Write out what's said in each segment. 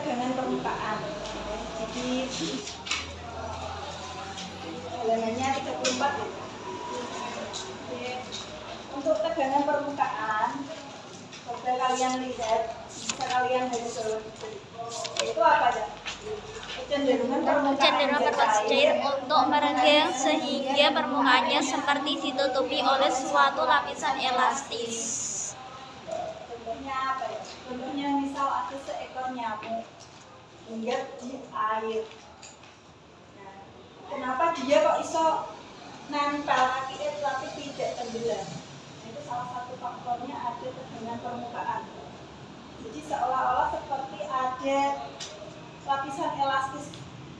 tegangan permukaan. Jadi halamannya 34 ya. Untuk tegangan permukaan, coba kalian lihat, bisa kalian hasil itu apa ya? Kecenderungan permukaan cair untuk merenggang sehingga permukaannya seperti ditutupi oleh suatu lapisan elastis. Contohnya apa ya? Contohnya misal ada seekor nyamuk hinggap di air. Nah, kenapa dia kok iso nempel kakinya tapi tidak tenggelam? Itu salah satu faktornya ada tegangan permukaan. Jadi seolah-olah seperti ada lapisan elastis.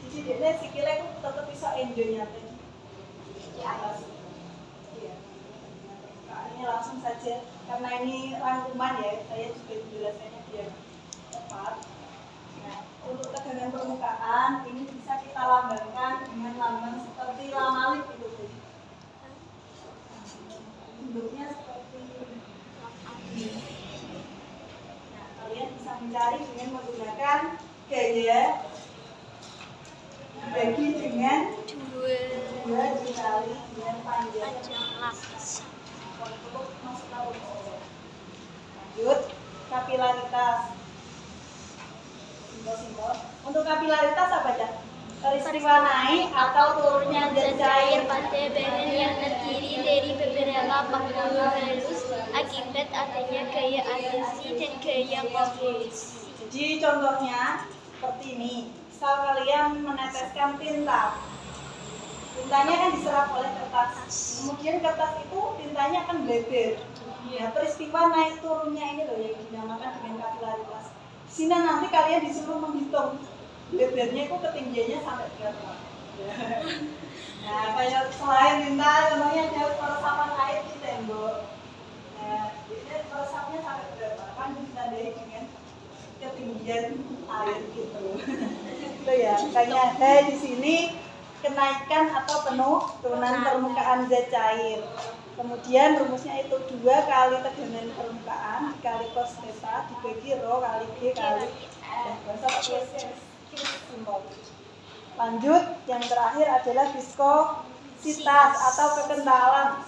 Jadi dia sikilnya itu tetap bisa endonya di atas. Iya. Ini langsung saja karena ini rangkuman ya, saya juga menjelaskannya biar tepat. Nah, untuk tegangan permukaan ini bisa kita lambangkan dengan lambang seperti lamalip itu. Bentuknya seperti ini. Nah, kalian bisa mencari dengan menggunakan gaya dibagi dengan dua dikali dengan panjang lapis. Lanjut, kapilaritas. Simbol-simbol. Untuk kapilaritas apa aja? Peristiwa naik atau turunnya zat cair pada bahan yang terdiri dari beberapa pengaruh halus akibat adanya gaya adhesi dan gaya kohesi. Jadi contohnya seperti ini. Misal kalian meneteskan tinta. Tintanya kan diserap oleh kertas. Kemudian kertas itu tintanya akan bleber. Nah, peristiwa naik turunnya ini loh yang dinamakan dengan kapilaritas. Di sini nanti kalian disuruh menghitung blebernya itu ketinggiannya sampai berapa. Nah, kayak selain tinta, contohnya ada peresapan air di tembok. Nah, ini peresapnya sampai berapa? Kan ditandai dengan ketinggian air gitu. Itu ya, makanya di sini kenaikan atau penurunan permukaan zat cair. Kemudian rumusnya itu 2 kali tegangan permukaan dikali cos theta dibagi rho kali G kali Lanjut, yang terakhir adalah viskositas atau kekentalan.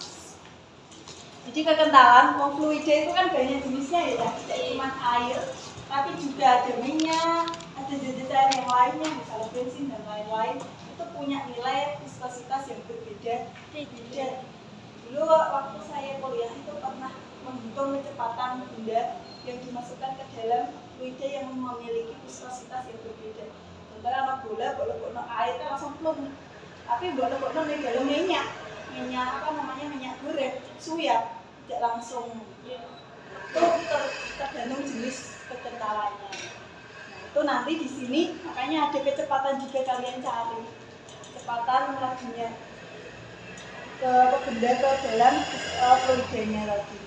Jadi kekentalan, fluida itu kan banyak jenisnya ya, tidak cuma air, tapi juga ada minyak, ada zat cair yang lainnya, misalnya bensin dan lain-lain. Itu punya nilai viskositas yang berbeda. Dulu waktu saya kuliah itu pernah menghitung kecepatan benda yang dimasukkan ke dalam fluida yang memiliki viskositas yang berbeda. Sementara anak bola, boleh air kan langsung plung. Tapi boleh di dalam minyak minyak goreng, suya, tidak langsung. Itu tergantung jenis kekentalannya. Nah, itu nanti di sini makanya ada kecepatan juga kalian cari. Kecepatan melajunya ke benda ke dalam fluidanya lagi.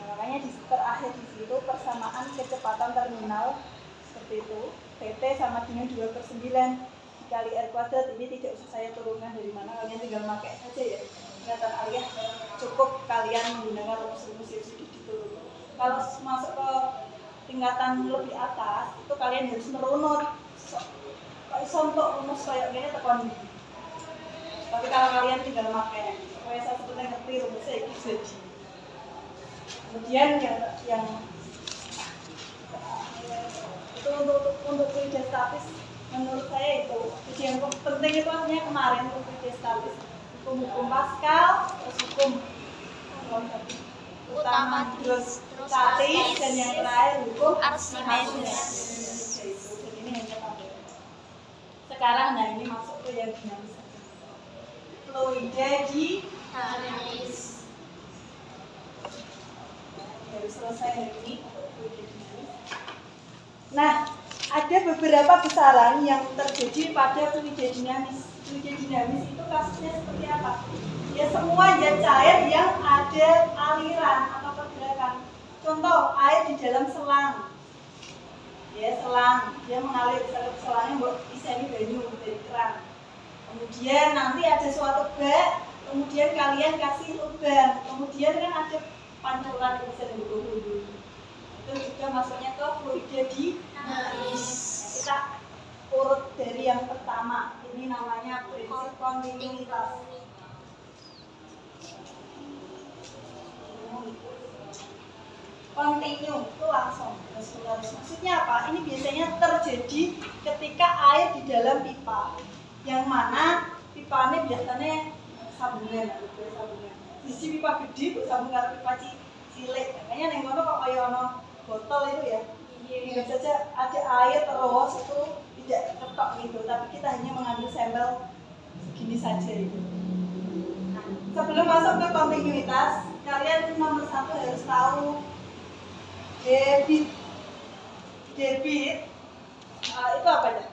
Nah, makanya di terakhir di situ persamaan kecepatan terminal seperti itu. Pt sama dengan 2/9 dikali R kuadrat. Ini tidak usah saya turunkan dari mana, kalian tinggal pakai saja ya. Kelihatan alias cukup kalian menggunakan rumus-rumus yang sudah diturunkan. Kalau masuk ke tingkatan lebih atas, itu kalian harus merunut. Untuk rumus kayak gini tekan. Tapi kalau kalian tinggal pakai, supaya saya sebetulnya ngerti rumusnya itu jadi. Kemudian yang itu untuk fluida statis, menurut saya itu yang penting itu artinya kemarin untuk fluida statis, hukum Pascal, terus hukum utama terus statis, dan yang terakhir hukum Archimedes. Dan ini hanya tabel. Sekarang nah ini masuk ke yang dinamis. Fluida dinamis. Baru selesai hari ini untuk fluida dinamis. Nah, ada beberapa besaran yang terjadi pada fluida dinamis. Fluida dinamis itu kasusnya seperti apa? Ya semua zat cair yang ada aliran atau pergerakan. Contoh, air di dalam selang. Ya, selang, dia mengalir ke selangnya buat isinya banyu dari keran. Kemudian nanti ada suatu bak, kemudian kalian kasih lubang, kemudian kan ada pancuran yang bisa dihubung. Itu juga masuknya ke fluida dinamis. yang pertama. Ini namanya prinsip kontinuitas. Kontinu itu langsung terus. Maksudnya apa? Ini biasanya terjadi ketika air di dalam pipa, yang mana pipanya biasanya sambungan. Sisi pipa gede bersambung dengan pipa cilik. Makanya yang ngono kok kayak ono botol itu ya. Bisa saja ada air terus itu tidak ketok gitu, tapi kita hanya mengambil sampel segini saja itu. Nah, sebelum masuk ke kontinuitas, kalian nomor 1 harus tahu debit. Debit itu apa ya?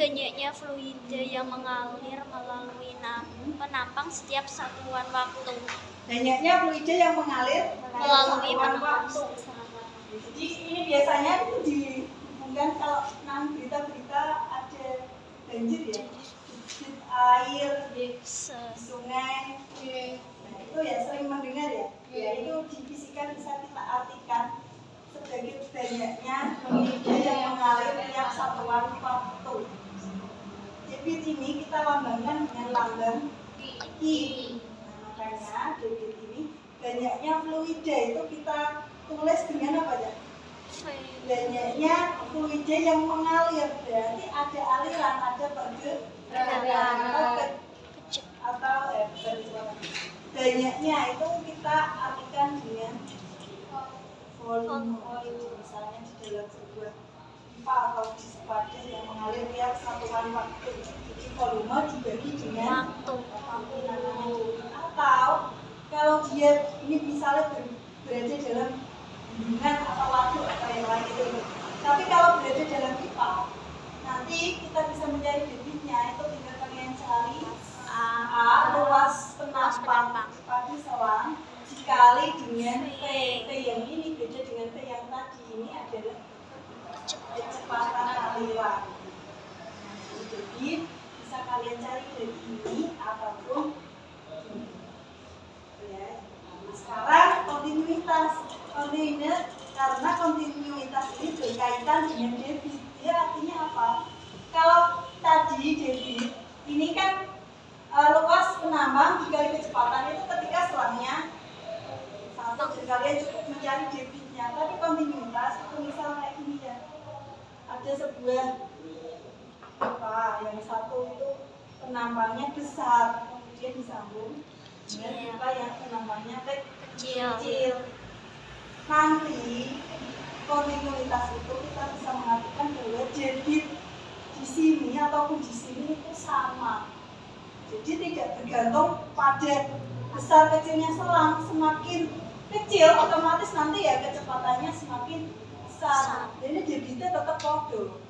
Banyaknya fluida yang mengalir melalui penampang setiap satuan waktu. Banyaknya fluida yang mengalir Melalui satuan penampang. waktu. Jadi ini biasanya itu dihubungkan kalau nang berita-berita ada banjir ya, debit air di sungai. Nah, itu ya sering mendengar ya. Ya itu divisikan bisa kita artikan sebagai banyaknya fluida yang mengalir tiap satuan waktu. Debit ini kita lambangkan dengan lambang I. Nah, makanya debit ini banyaknya fluida itu kita tulis dengan apa ya? Banyaknya fluida yang mengalir, berarti ada aliran, ada pergerakan atau banyaknya itu kita artikan dengan volume. Misalnya di dalam sebuah pipa atau di sepadan yang mengalir tiap satuan waktu, jadi volume dibagi dengan waktu namanya. Atau kalau dia ini misalnya berada dalam bendungan atau waduk atau yang lain itu. Tapi kalau berada dalam pipa, nanti kita bisa mencari debitnya, itu tinggal kalian cari A luas penampang pada selang dikali dengan V. V yang ini beda dengan V yang tadi, ini adalah kecepatan aliran. Jadi bisa kalian cari dari ini ataupun ini. Ya. Nah, sekarang kontinuitas. Karena kontinuitas ini berkaitan dengan debit. Dia artinya apa? Kalau tadi debit ini kan luas penambang dikali kecepatan itu ketika selangnya satu, jadi kalian cukup mencari debitnya. Tapi kontinuitas itu misal kayak gini ya, ada sebuah pipa yang satu itu penambangnya besar, kemudian disambung dengan pipa yang penambangnya kecil. Nanti kontinuitas itu kita bisa mengartikan bahwa debit di sini ataupun di sini itu sama. Jadi tidak bergantung pada besar kecilnya selang. Semakin kecil otomatis nanti ya kecepatannya semakin besar. Jadi debitnya tetap podo.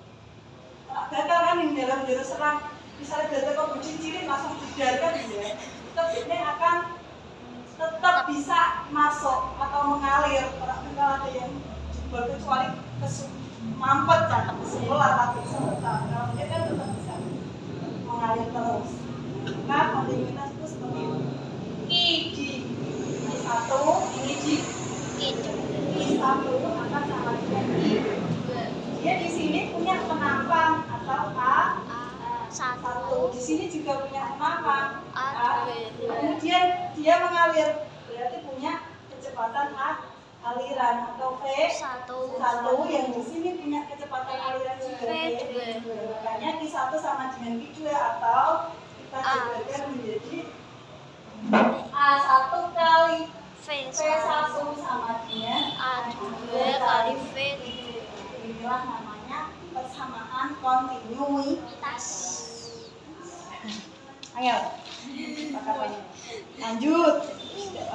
Gagal kan yang dalam selang, misalnya data kok cincin langsung jedar kan ya, debitnya akan tetap bisa masuk atau mengalir. Kalau ada yang jebol kecuali mampet kan sebelah tapi sebentar, kalau dia kan tetap bisa mengalir terus. Maka kontinuitas itu seperti itu. I di I1 ini di I1 akan sama dengan I. Dia di sini punya penampang atau A1. Di sini juga punya penampang A. Kemudian dia mengalir, berarti punya kecepatan aliran atau V1 yang di sini punya kecepatan aliran juga V2. Makanya Q1 sama dengan Q2 atau kita jabarkan menjadi A1 kali V1 sama dengan A2 kali V2. Inilah namanya persamaan kontinuitas. Ayo, lanjut.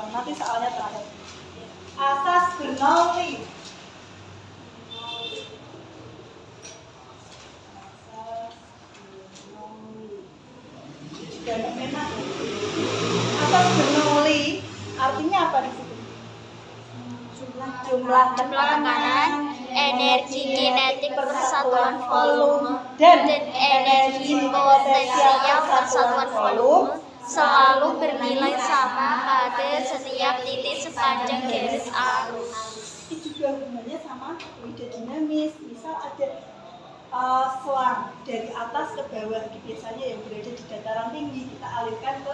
Nanti soalnya terakhir. Asas Bernoulli. Asas Bernoulli artinya apa di situ? Jumlah tekanan, energi kinetik persatuan volume, dan energi potensial persatuan volume selalu bernilai sama pada setiap titik sepanjang garis arus. Ini juga hubungannya sama fluida dinamis. Misal ada selang dari atas ke bawah. Biasanya yang berada di dataran tinggi kita alirkan ke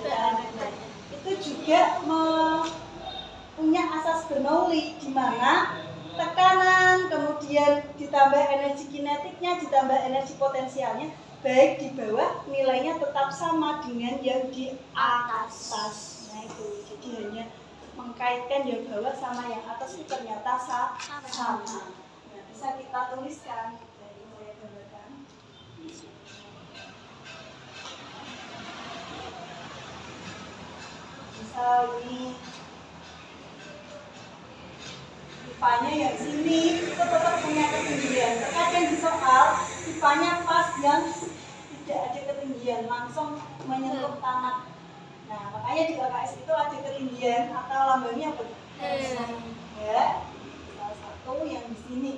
dataran rendah. Itu juga punya asas Bernoulli, di mana tekanan kemudian ditambah energi kinetiknya ditambah energi potensialnya, baik di bawah nilainya tetap sama dengan yang di atas. Nah itu, jadi hanya mengkaitkan yang bawah sama yang atas itu ternyata sama. Nah, bisa kita tuliskan. Jadi saya gambarkan. Misal ini pipanya yang sini itu tetap punya ketinggian. Terkadang di soal pipanya pas yang tidak ada ketinggian, langsung menyentuh tanah. Nah, makanya di LKS itu ada ketinggian atau lambangnya apa? Ya, salah satu yang di sini.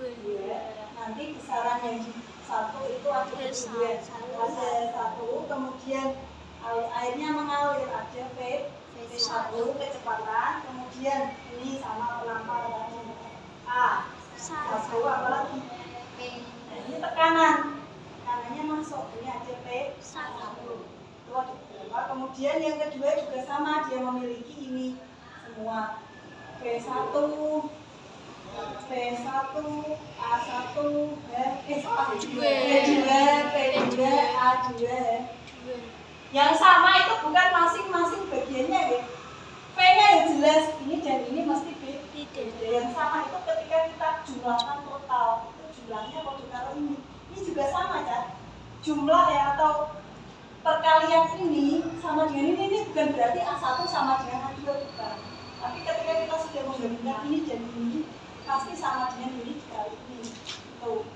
Ya, nanti besaran yang di satu itu ada ketinggian. Ada satu, kemudian airnya mengalir, ada V1 kecepatan, kemudian ini sama penampal tadi A, satu apalagi nah, ini tekanannya masuk, ini ada P1 itu ada berapa, kemudian yang kedua juga sama, dia memiliki ini semua P1 A1 P2 P2 A2 yang sama itu bukan masing-masing bagiannya ya. P-nya yang jelas ini dan ini mesti beda. Yang sama itu ketika kita jumlahkan total itu jumlahnya waktu kalau ini juga sama kan? Jumlah ya atau perkalian ini sama dengan ini bukan berarti A1 sama dengan A2 bukan. Tapi ketika kita sudah menggabungkan ini dan ini pasti sama dengan ini dikali ini. Tuh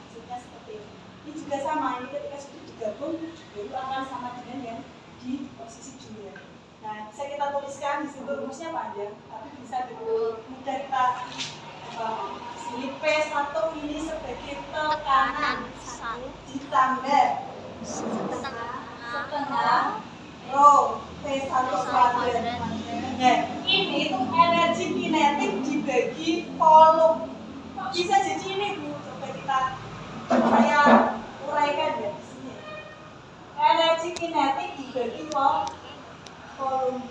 maksudnya seperti ini. Ini juga sama, ini ketika sudah digabung baru akan sama dengan yang di posisi 2. Nah, bisa kita tuliskan di situ rumusnya panjang, tapi bisa mudah kita sini P1 ini sebagai tekanan ditambah setengah rho P1 kuadrat. Nah, ini itu energi kinetik dibagi volume. Kok bisa jadi ini Bu? Coba saya uraikan ya di sini. Energi kinetik dibagi volume.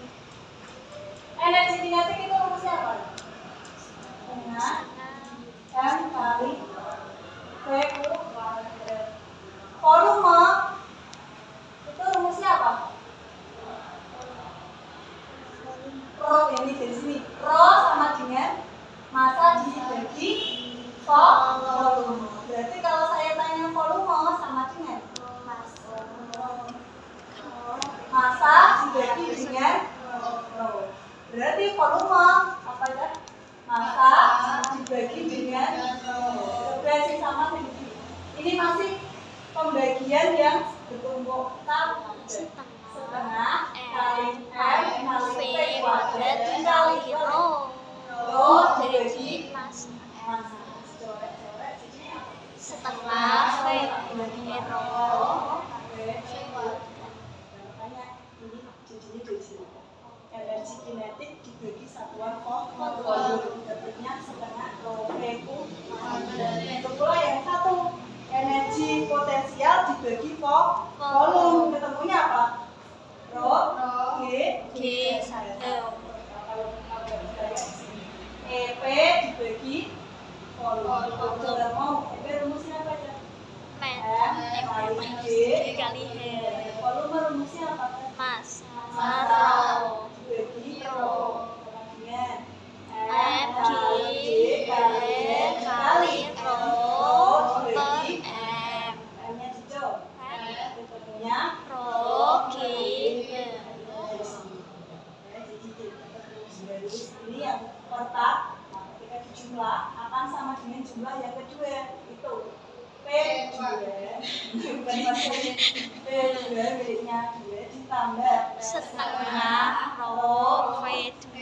Energi kinetik itu rumusnya apa? Setengah M kali V kuadrat. Volume itu rumusnya apa? Rho ini dari sini. Rho sama dengan massa dibagi volume. Berarti kalau saya tanya volume sama dengan massa dibagi dengan rho. Berarti volume apa ya? Massa dibagi dengan rho. Berarti sama seperti ini. Ini masih pembagian yang bertumpuk setengah kali M kali V kuadrat kali rho. Rho dibagi massa. Setengah V dibagi rho. Energi kinetik dibagi satuan volume, dapatnya setengah rho V kuadrat. Itu pula yang satu, energi potensial dibagi volume, ketemunya apa? Rho G EP dibagi volume. Kalau mau EP rumusnya apa aja? M kali G. Volume rumusnya apa? Massa dibagi rho. Kemudian M kali rho dibagi M. M-nya dicoba. Ketemunya rho G. Ini yang pertama, ketika dijumlah akan sama dengan jumlah yang kedua, itu P2 miliknya 2 ditambah setengah rho V2